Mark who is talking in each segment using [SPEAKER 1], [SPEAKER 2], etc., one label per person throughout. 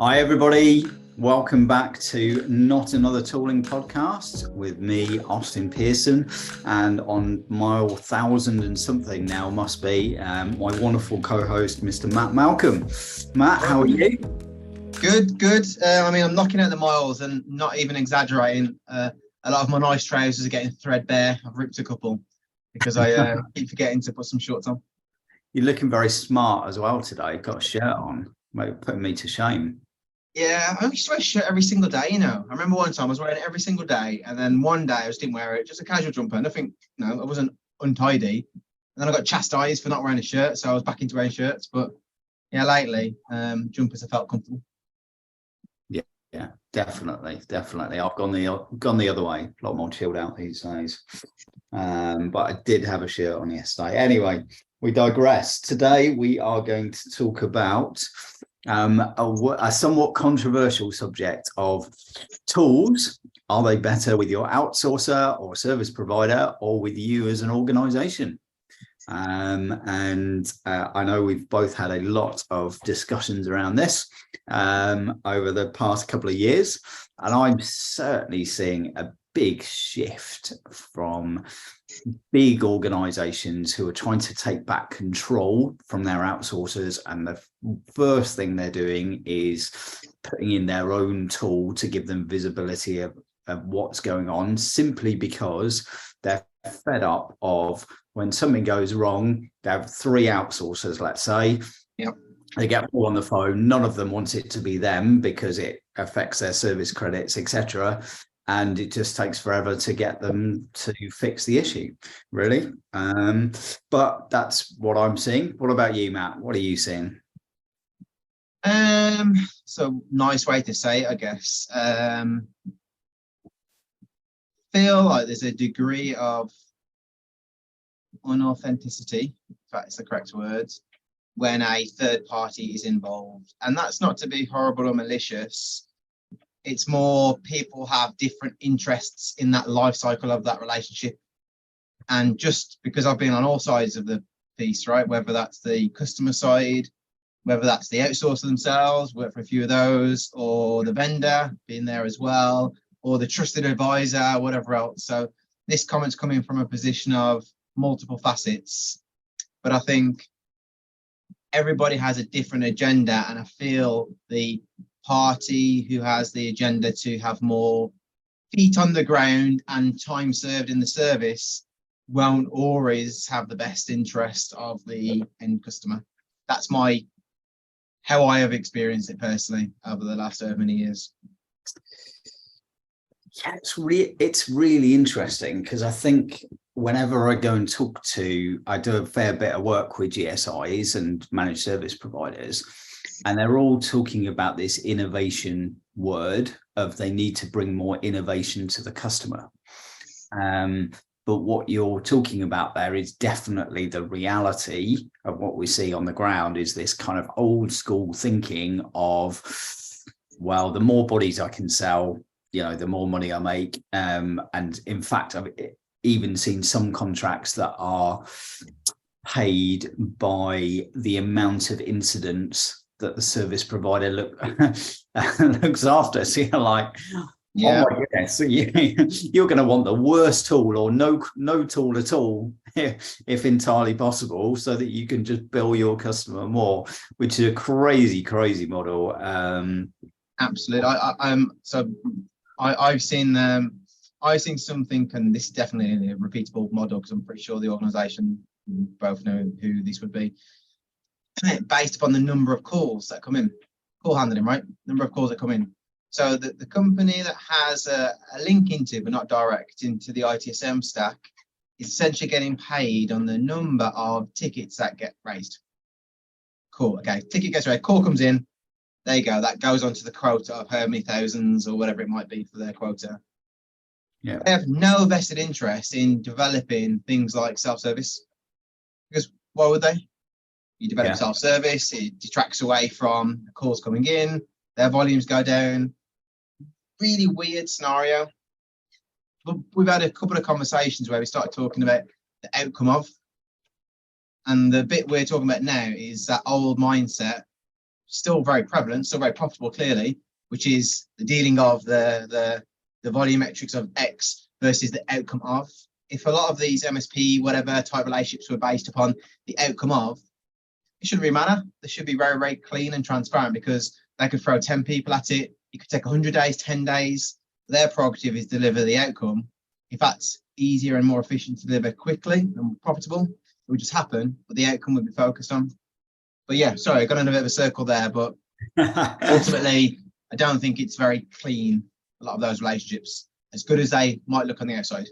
[SPEAKER 1] Hi, everybody. Welcome back to Not Another Tooling podcast with me, Austin Pearson, and on mile 1,000 and something now must be my wonderful co-host, Mr. Matt Malcolm. Matt, how are you?
[SPEAKER 2] Good. I'm knocking out the miles and not even exaggerating. A lot of my nice trousers are getting threadbare. I've ripped a couple because I keep forgetting to put some shorts on.
[SPEAKER 1] You're looking very smart as well today. Got a shirt on, putting me to shame.
[SPEAKER 2] Yeah, I used to wear a shirt every single day, I remember one time I was wearing it every single day, and then one day I just didn't wear it, just a casual jumper, nothing, I wasn't untidy. And then I got chastised for not wearing a shirt, so I was back into wearing shirts. But yeah, lately, jumpers have felt comfortable.
[SPEAKER 1] Yeah, definitely. I've gone the other way, a lot more chilled out these days. But I did have a shirt on yesterday. Anyway, we digress. Today we are going to talk about a somewhat controversial subject of tools. Are they better with your outsourcer or service provider, or with you as an organization? I know we've both had a lot of discussions around this over the past couple of years, and I'm certainly seeing a big shift from big organizations who are trying to take back control from their outsourcers, and the first thing they're doing is putting in their own tool to give them visibility of what's going on, simply because they're fed up of when something goes wrong. They have 3 outsourcers, let's say.
[SPEAKER 2] Yep.
[SPEAKER 1] They get all on the phone. None of them wants it to be them because it affects their service credits, etc. And it just takes forever to get them to fix the issue, really. But that's what I'm seeing. What about you, Matt? What are you seeing?
[SPEAKER 2] So nice way to say it, I guess. Feel like there's a degree of unauthenticity, if that's the correct word, when a third party is involved. And that's not to be horrible or malicious. It's more people have different interests in that life cycle of that relationship. And just because I've been on all sides of the piece, right, whether that's the customer side, whether that's the outsourcer themselves, work for a few of those, or the vendor being there as well, or the trusted advisor, whatever else. So this comment's coming from a position of multiple facets, but I think everybody has a different agenda, and I feel the party who has the agenda to have more feet on the ground and time served in the service won't always have the best interest of the end customer. That's how I have experienced it personally over the last so many years.
[SPEAKER 1] Yeah, it's really interesting, because I think whenever I go and I do a fair bit of work with GSIs and managed service providers, and they're all talking about this innovation word of they need to bring more innovation to the customer. But what you're talking about there is definitely the reality of what we see on the ground, is this kind of old school thinking of, well, the more bodies I can sell, the more money I make. And in fact, I've even seen some contracts that are paid by the amount of incidents that the service provider looks after. So you're like, yeah. Oh my goodness, so you're going to want the worst tool, or no tool at all, if entirely possible, so that you can just bill your customer more, which is a crazy model.
[SPEAKER 2] Absolutely. I've seen something, and this is definitely a repeatable model, because I'm pretty sure the organisation both know who this would be, based upon the number of calls that come in, call handling, right? Number of calls that come in. So the company that has a link into, but not direct into, the ITSM stack is essentially getting paid on the number of tickets that get raised. Cool. Okay. Ticket gets raised. Call comes in. There you go. That goes onto the quota of how many thousands or whatever it might be for their quota.
[SPEAKER 1] Yeah.
[SPEAKER 2] They have no vested interest in developing things like self-service, because why would they? You develop self-service, it detracts away from the calls coming in, their volumes go down. Really weird scenario. But we've had a couple of conversations where we started talking about the outcome of, and the bit we're talking about now is that old mindset still very prevalent, still very profitable, clearly, which is the dealing of the volumetrics of X versus the outcome of. If a lot of these MSP, whatever type relationships were based upon the outcome of, it shouldn't really matter. They should be very, very clean and transparent, because they could throw 10 people at it. It could take 100 days, 10 days. Their prerogative is deliver the outcome. If that's easier and more efficient to deliver quickly and profitable, it would just happen, but the outcome would be focused on. But yeah, sorry, I got in a bit of a circle there, but ultimately, I don't think it's very clean, a lot of those relationships, as good as they might look on the outside.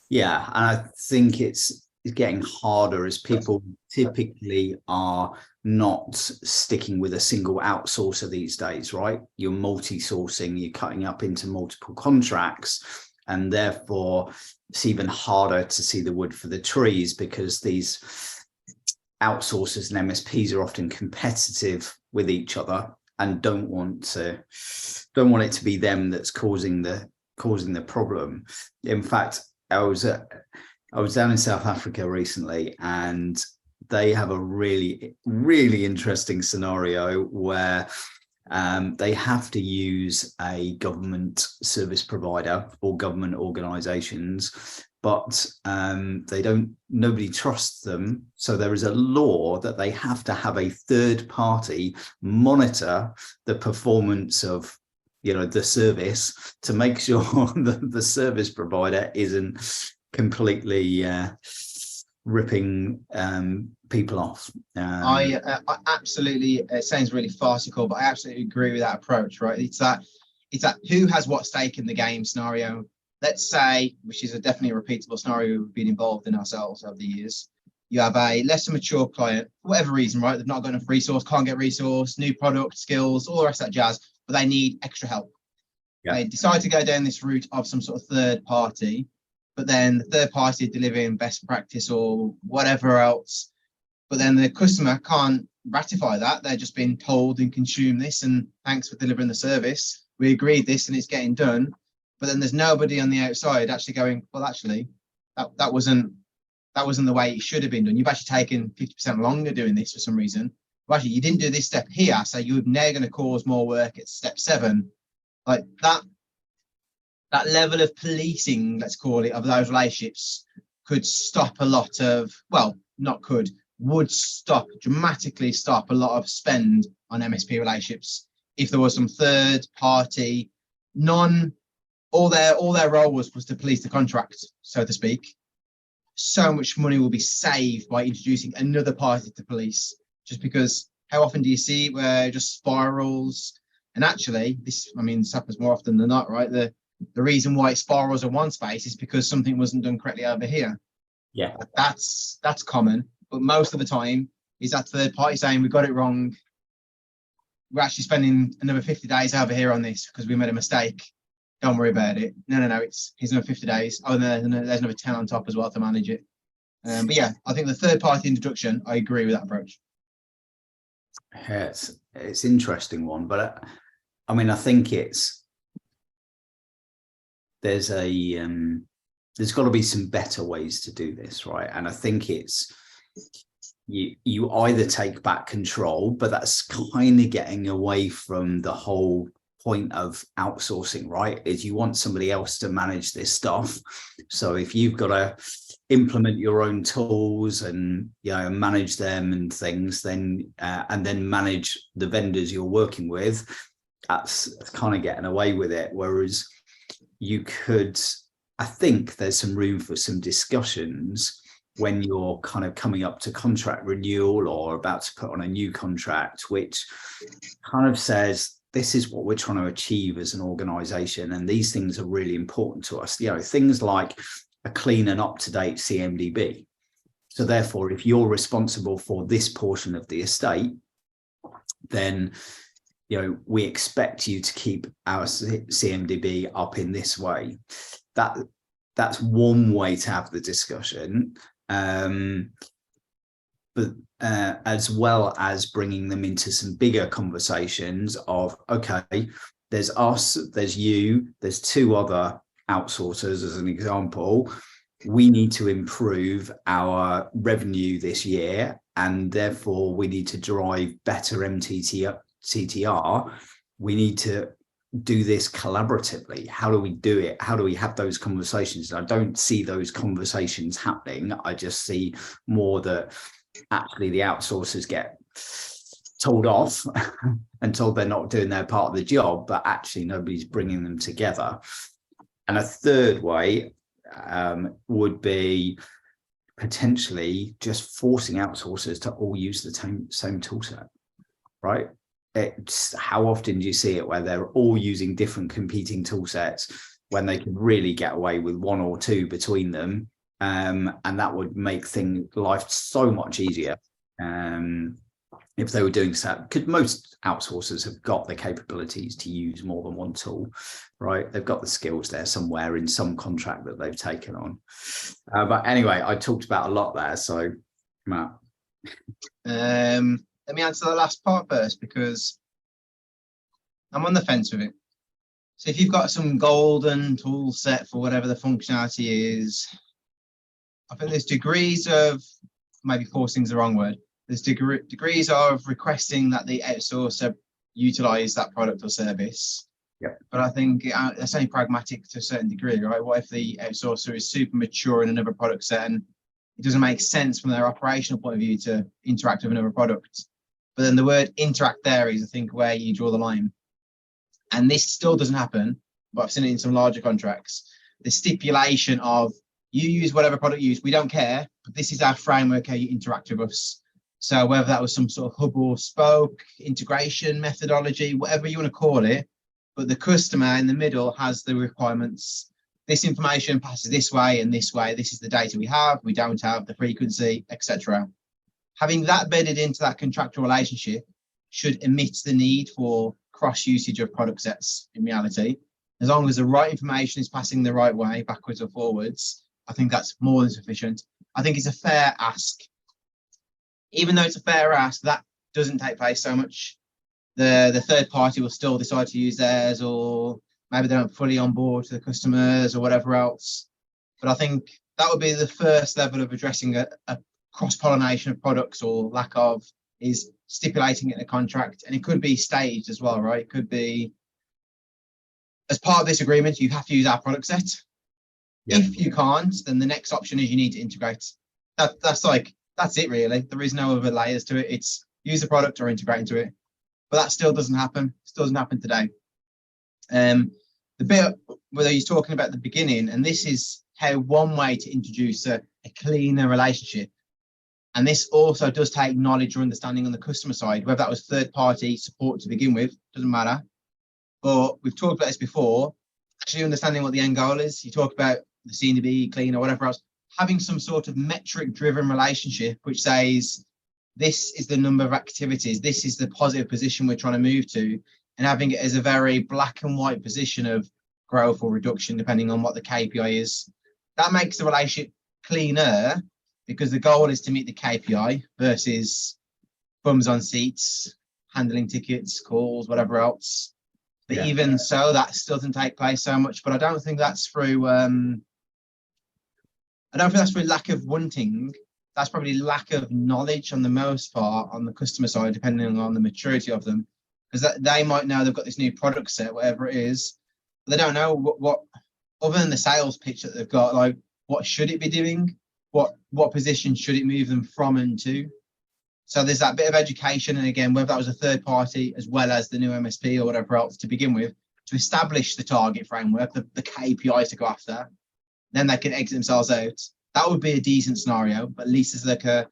[SPEAKER 1] Yeah, and I think it's getting harder as people typically are not sticking with a single outsourcer these days, right? You're multi-sourcing, you're cutting up into multiple contracts, and therefore it's even harder to see the wood for the trees, because these outsourcers and MSPs are often competitive with each other and don't want it to be them that's causing the problem. In fact, I was down in South Africa recently, and they have a really, really interesting scenario where they have to use a government service provider or government organizations, but nobody trusts them. So there is a law that they have to have a third party monitor the performance of the service, to make sure that the service provider isn't completely ripping people off.
[SPEAKER 2] I absolutely, it sounds really farcical, but I absolutely agree with that approach, right? It's that who has what stake in the game scenario. Let's say, which is definitely a repeatable scenario we've been involved in ourselves over the years. You have a lesser mature client, for whatever reason, right? They've not got enough resource, can't get resource, new product, skills, all the rest of that jazz, but they need extra help. Yeah. They decide to go down this route of some sort of third party, but then the third party delivering best practice or whatever else. But then the customer can't ratify that. They're just being told and consume this, and thanks for delivering the service. We agreed this and it's getting done. But then there's nobody on the outside actually going, well, actually, that wasn't the way it should have been done. You've actually taken 50% longer doing this for some reason. Well, actually, you didn't do this step here, so you're now going to cause more work at step 7. Like that level of policing, let's call it, of those relationships could stop a lot of, well, not could, would stop, dramatically stop a lot of spend on MSP relationships if there was some third party, all their role was to police the contract, so to speak. So much money will be saved by introducing another party to police, just because how often do you see it where it just spirals? And actually, this happens more often than not, right? The reason why it spirals in one space is because something wasn't done correctly over here.
[SPEAKER 1] Yeah,
[SPEAKER 2] that's common, but most of the time is that third party saying we got it wrong. We're actually spending another 50 days over here on this because we made a mistake. Don't worry about it. No, here's another 50 days. Oh, no, there's another 10 on top as well to manage it. But yeah, I think the third party introduction, I agree with that approach.
[SPEAKER 1] Yeah, it's an interesting one, but I think there's got to be some better ways to do this, right? And I think it's you either take back control, but that's kind of getting away from the whole point of outsourcing, right? Is you want somebody else to manage this stuff. So if you've got to implement your own tools and manage them and things, then and then manage the vendors you're working with, that's kind of getting away with it. Whereas I think there's some room for some discussions when you're kind of coming up to contract renewal or about to put on a new contract, which kind of says, this is what we're trying to achieve as an organization, and these things are really important to us. Things like a clean and up-to-date CMDB. So therefore, if you're responsible for this portion of the estate, then we expect you to keep our CMDB up in this way. That's one way to have the discussion. But as well as bringing them into some bigger conversations of, okay, there's us, there's you, there's 2 other outsourcers as an example. We need to improve our revenue this year. and therefore we need to drive better CTR. We need to do this collaboratively. How do we do it? How do we have those conversations? I don't see those conversations happening. I just see more that actually the outsourcers get told off and told they're not doing their part of the job, but actually nobody's bringing them together. And a third way would be potentially just forcing outsourcers to all use the same tool set, right? It's how often do you see it where they're all using different competing tool sets when they can really get away with one or two between them, and that would make life so much easier if they were doing so, because most outsourcers have got the capabilities to use more than one tool, right? They've got the skills there somewhere in some contract that they've taken on. But anyway, I talked about a lot there, so Matt.
[SPEAKER 2] Let me answer the last part first, because I'm on the fence with it. So if you've got some golden tool set for whatever the functionality is, I think there's degrees of, maybe forcing is the wrong word, there's degrees of requesting that the outsourcer utilize that product or service.
[SPEAKER 1] Yep.
[SPEAKER 2] But I think that's only pragmatic to a certain degree, right? What if the outsourcer is super mature in another product set and it doesn't make sense from their operational point of view to interact with another product? But then the word interact there is, I think, where you draw the line. And this still doesn't happen, but I've seen it in some larger contracts. The stipulation of you use whatever product you use, we don't care, but this is our framework how you interact with us. So whether that was some sort of hub or spoke integration methodology, whatever you want to call it, but the customer in the middle has the requirements. This information passes this way and this way. This is the data we have, we don't have, the frequency, etc. Having that bedded into that contractual relationship should omit the need for cross usage of product sets in reality. As long as the right information is passing the right way, backwards or forwards, I think that's more than sufficient. I think it's a fair ask. Even though it's a fair ask, that doesn't take place so much. The third party will still decide to use theirs, or maybe they don't fully on board to the customers or whatever else. But I think that would be the first level of addressing a cross-pollination of products, or lack of, is stipulating it in a contract. And it could be staged as well, right? It could be, as part of this agreement, you have to use our product set. Yep. If you can't, then the next option is you need to integrate. That's it really. There is no other layers to it. It's use the product or integrate into it. But that still doesn't happen. Still doesn't happen today. The bit where he's talking about the beginning, and this is how one way to introduce a cleaner relationship. And this also does take knowledge or understanding on the customer side, whether that was third-party support to begin with, doesn't matter. But we've talked about this before, actually understanding what the end goal is. You talk about the C&B, clean, or whatever else, having some sort of metric-driven relationship, which says, this is the number of activities, this is the positive position we're trying to move to, and having it as a very black and white position of growth or reduction, depending on what the KPI is. That makes the relationship cleaner, because the goal is to meet the KPI versus bums on seats, handling tickets, calls, whatever else. But even so, that still doesn't take place so much. But I don't think that's through lack of wanting. That's probably lack of knowledge on the most part on the customer side, depending on the maturity of them. Because they might know they've got this new product set, whatever it is, but they don't know what other than the sales pitch that they've got, like what should it be doing? What position should it move them from and to? So there's that bit of education, and again, whether that was a third party as well as the new MSP or whatever else to begin with, to establish the target framework, the KPIs to go after, then they can exit themselves out. That would be a decent scenario, but at least there's like a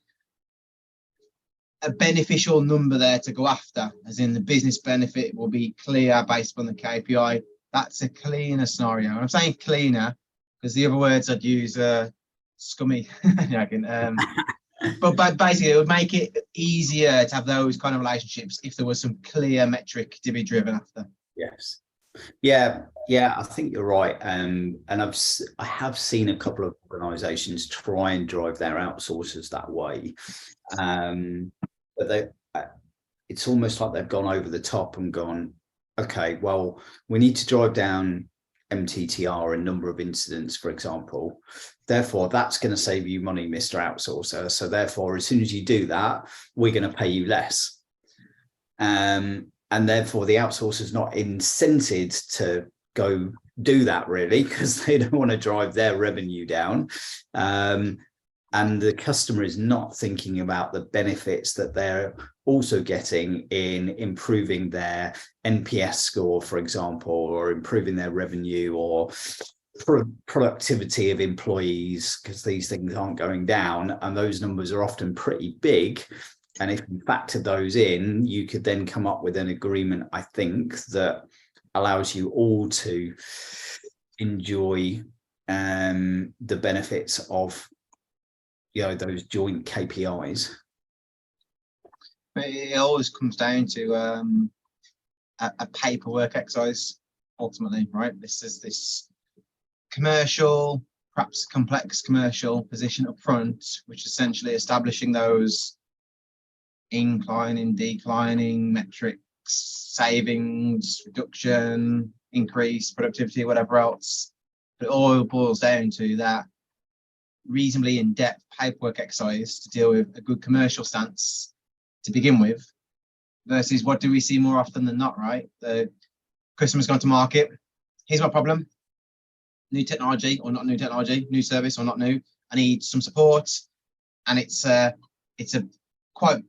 [SPEAKER 2] beneficial number there to go after, as in the business benefit will be clear based on the KPI. That's a cleaner scenario. And I'm saying cleaner because the other words I'd use are scummy. But basically, it would make it easier to have those kind of relationships if there was some clear metric to be driven after.
[SPEAKER 1] Yes. Yeah, I think you're right. And I have seen a couple of organizations try and drive their outsourcers that way. But it's almost like they've gone over the top and gone, okay, well, we need to drive down MTTR and number of incidents, for example. Therefore, that's going to save you money, Mr. Outsourcer. So therefore, as soon as you do that, we're going to pay you less. And therefore, the outsourcer is not incented to go do that, really, because they don't want to drive their revenue down. And the customer is not thinking about the benefits that they're also getting in improving their NPS score, for example, or improving their revenue or productivity of employees, because these things aren't going down. And those numbers are often pretty big. And if you factor those in, you could then come up with an agreement, I think, that allows you all to enjoy the benefits of those joint KPIs.
[SPEAKER 2] It always comes down to a paperwork exercise, ultimately, right? This is this commercial, perhaps complex commercial position up front, which is essentially establishing those inclining, declining metrics, savings, reduction, increase, productivity, whatever else. But it all boils down to that reasonably in-depth paperwork exercise to deal with a good commercial stance to begin with, versus what do we see more often than not, right? The customer's gone to market. Here's my problem. New technology or not new technology, new service or not new. I need some support. And it's a quite,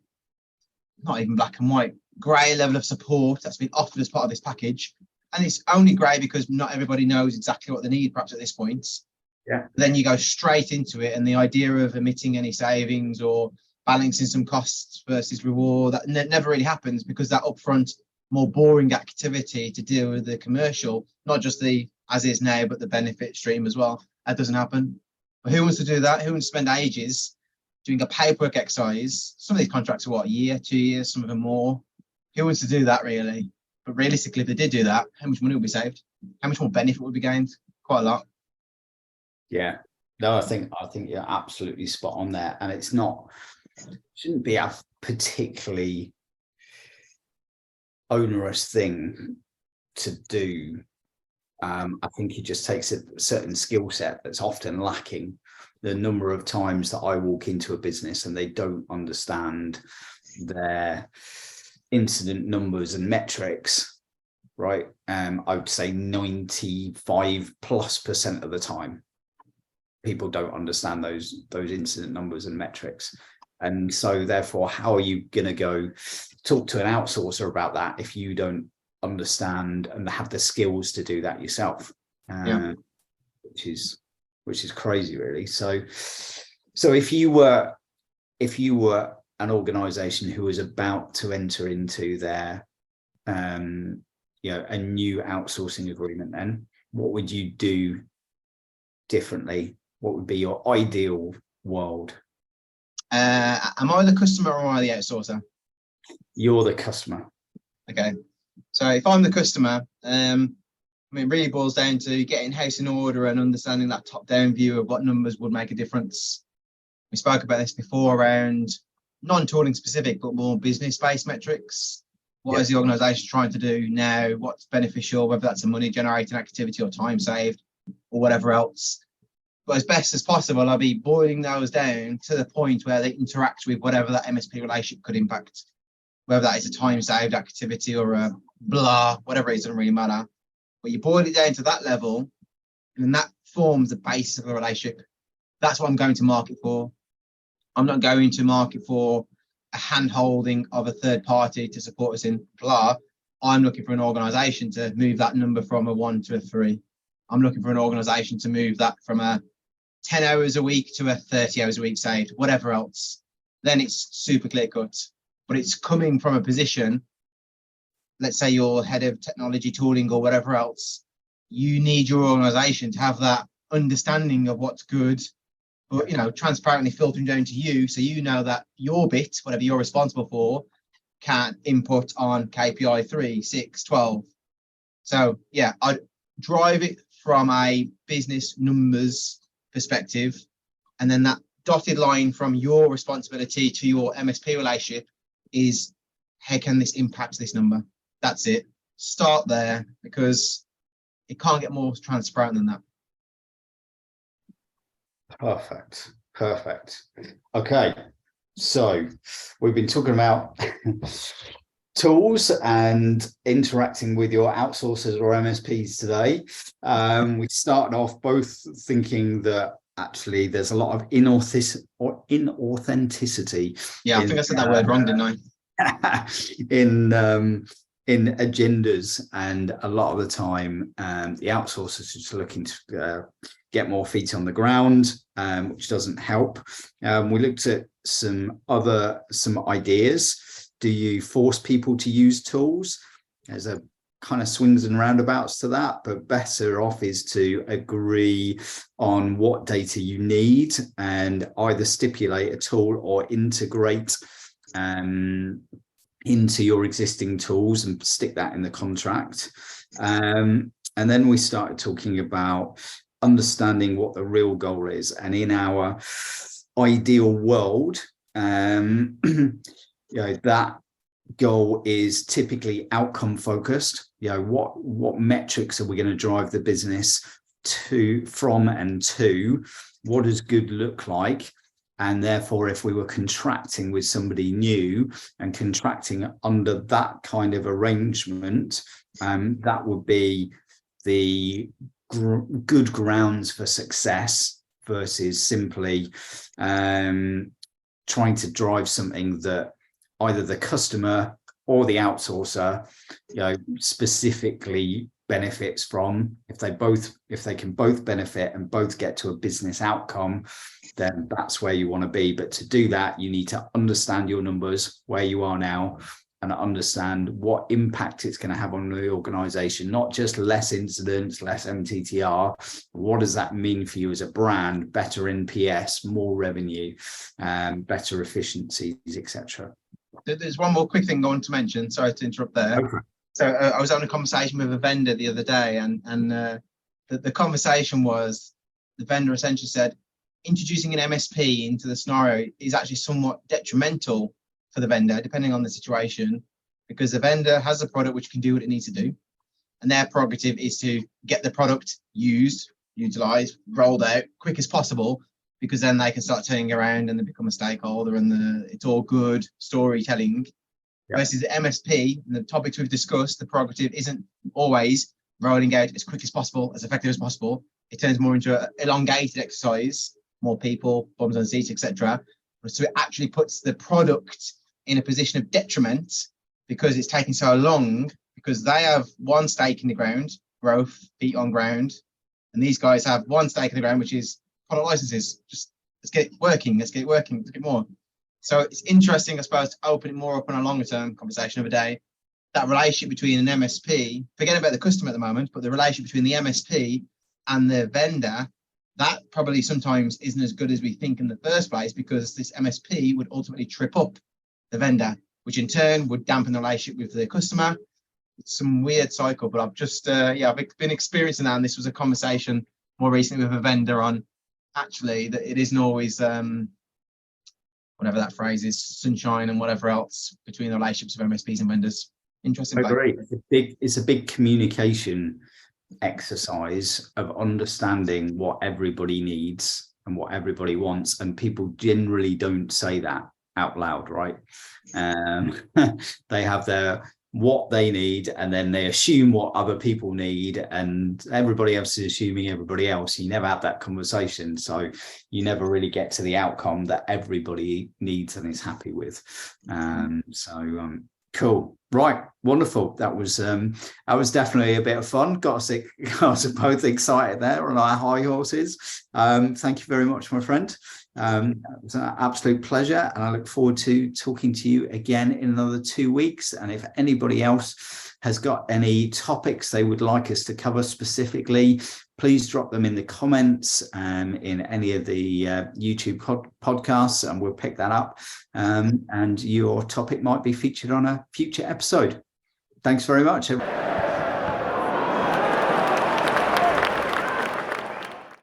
[SPEAKER 2] not even black and white, grey level of support that's been offered as part of this package. And it's only grey because not everybody knows exactly what they need, perhaps at this point.
[SPEAKER 1] Yeah.
[SPEAKER 2] Then you go straight into it, and the idea of omitting any savings or balancing some costs versus reward, that never really happens, because that upfront, more boring activity to deal with the commercial, not just the as is now, but the benefit stream as well. That doesn't happen. But who wants to do that? Who wants to spend ages doing a paperwork exercise? Some of these contracts are what, a year, 2 years, some of them more. Who wants to do that, really? But realistically, if they did do that, how much money would be saved? How much more benefit would be gained? Quite a lot.
[SPEAKER 1] Yeah, no, I think you're absolutely spot on there. And it's not, shouldn't be a particularly onerous thing to do. I think it just takes a certain skill set that's often lacking. The number of times that I walk into a business and they don't understand their incident numbers and metrics, right? I would say 95+% of the time, people don't understand those incident numbers and metrics. And so therefore, how are you going to go talk to an outsourcer about that if you don't understand and have the skills to do that yourself? Which is crazy, really. So if you were an organization who was about to enter into their a new outsourcing agreement, then what would you do differently? What would be your ideal world?
[SPEAKER 2] Am I the customer or am I the outsourcer?
[SPEAKER 1] You're the customer.
[SPEAKER 2] Okay. So if I'm the customer, it really boils down to getting house in order and understanding that top-down view of what numbers would make a difference. We spoke about this before around non-tooling specific, but more business-based metrics. What is the organisation trying to do now? What's beneficial, whether that's a money-generating activity or time saved or whatever else. But as best as possible, I'll be boiling those down to the point where they interact with whatever that MSP relationship could impact, whether that is a time-saved activity or a blah, whatever it is, doesn't really matter. But you boil it down to that level, and then that forms the basis of the relationship. That's what I'm going to market for. I'm not going to market for a hand-holding of a third party to support us in blah. I'm looking for an organisation to move that number from a 1 to a 3. I'm looking for an organisation to move that from a 10 hours a week to a 30 hours a week saved, whatever else. Then it's super clear cut. But it's coming from a position, let's say you're head of technology tooling or whatever else, you need your organisation to have that understanding of what's good, but transparently filtering down to you, so you know that your bit, whatever you're responsible for, can input on KPI 3, 6, 12. So yeah, I'd drive it from a business numbers perspective, and then that dotted line from your responsibility to your MSP relationship is, how can this impact this number? That's it. Start there, because it can't get more transparent than that.
[SPEAKER 1] Perfect. Okay, so we've been talking about tools and interacting with your outsourcers or MSPs today. We started off both thinking that actually there's a lot of inauthenticity.
[SPEAKER 2] Yeah, I think I said that word wrong, didn't I?
[SPEAKER 1] in agendas, and a lot of the time the outsourcers are just looking to get more feet on the ground, which doesn't help. We looked at some ideas. Do you force people to use tools? There's a kind of swings and roundabouts to that, but better off is to agree on what data you need and either stipulate a tool or integrate into your existing tools and stick that in the contract. And then we started talking about understanding what the real goal is. And in our ideal world, that goal is typically outcome focused. What metrics are we going to drive the business from and to? What does good look like? And therefore, if we were contracting with somebody new and contracting under that kind of arrangement, that would be the good grounds for success versus simply trying to drive something that either the customer or the outsourcer, specifically benefits from. If they can both benefit and both get to a business outcome, then that's where you want to be. But to do that, you need to understand your numbers, where you are now, and understand what impact it's going to have on the organization, not just less incidents, less MTTR. What does that mean for you as a brand? Better NPS, more revenue, better efficiencies, etc.
[SPEAKER 2] There's one more quick thing I want to mention. Sorry to interrupt there. Okay. So I was having a conversation with a vendor the other day, and the conversation was, the vendor essentially said, introducing an MSP into the scenario is actually somewhat detrimental for the vendor, depending on the situation, because the vendor has a product which can do what it needs to do, and their prerogative is to get the product used, utilized, rolled out quick as possible, because then they can start turning around and they become a stakeholder, and it's all good storytelling. Yeah. Versus the MSP, and the topics we've discussed, the prerogative isn't always rolling out as quick as possible, as effective as possible. It turns more into an elongated exercise, more people, bums on seats, etc. So it actually puts the product in a position of detriment because it's taking so long, because they have one stake in the ground, growth, feet on ground, and these guys have one stake in the ground, which is product licenses. Just let's get it working, let's get more. So it's interesting, I suppose, to open it more up on a longer term conversation of a day, that relationship between an MSP, forget about the customer at the moment, but the relationship between the MSP and the vendor, that probably sometimes isn't as good as we think in the first place, because this MSP would ultimately trip up the vendor, which in turn would dampen the relationship with the customer. It's some weird cycle, but I've just, I've been experiencing that. And this was a conversation more recently with a vendor on actually that it isn't always, whatever that phrase is, sunshine and whatever else between the relationships of MSPs and vendors. Interesting.
[SPEAKER 1] I agree. It's a big communication exercise of understanding what everybody needs and what everybody wants, and people generally don't say that out loud, right? They have their what they need, and then they assume what other people need, and everybody else is assuming everybody else. You never have that conversation, so you never really get to the outcome that everybody needs and is happy with. Cool. Right. Wonderful. That was definitely a bit of fun. Got us both excited there on our high horses. Thank you very much, my friend. It was an absolute pleasure, and I look forward to talking to you again in another 2 weeks. And if anybody else has got any topics they would like us to cover specifically, please drop them in the comments in any of the YouTube podcasts, and we'll pick that up. And your topic might be featured on a future episode. Thanks very much.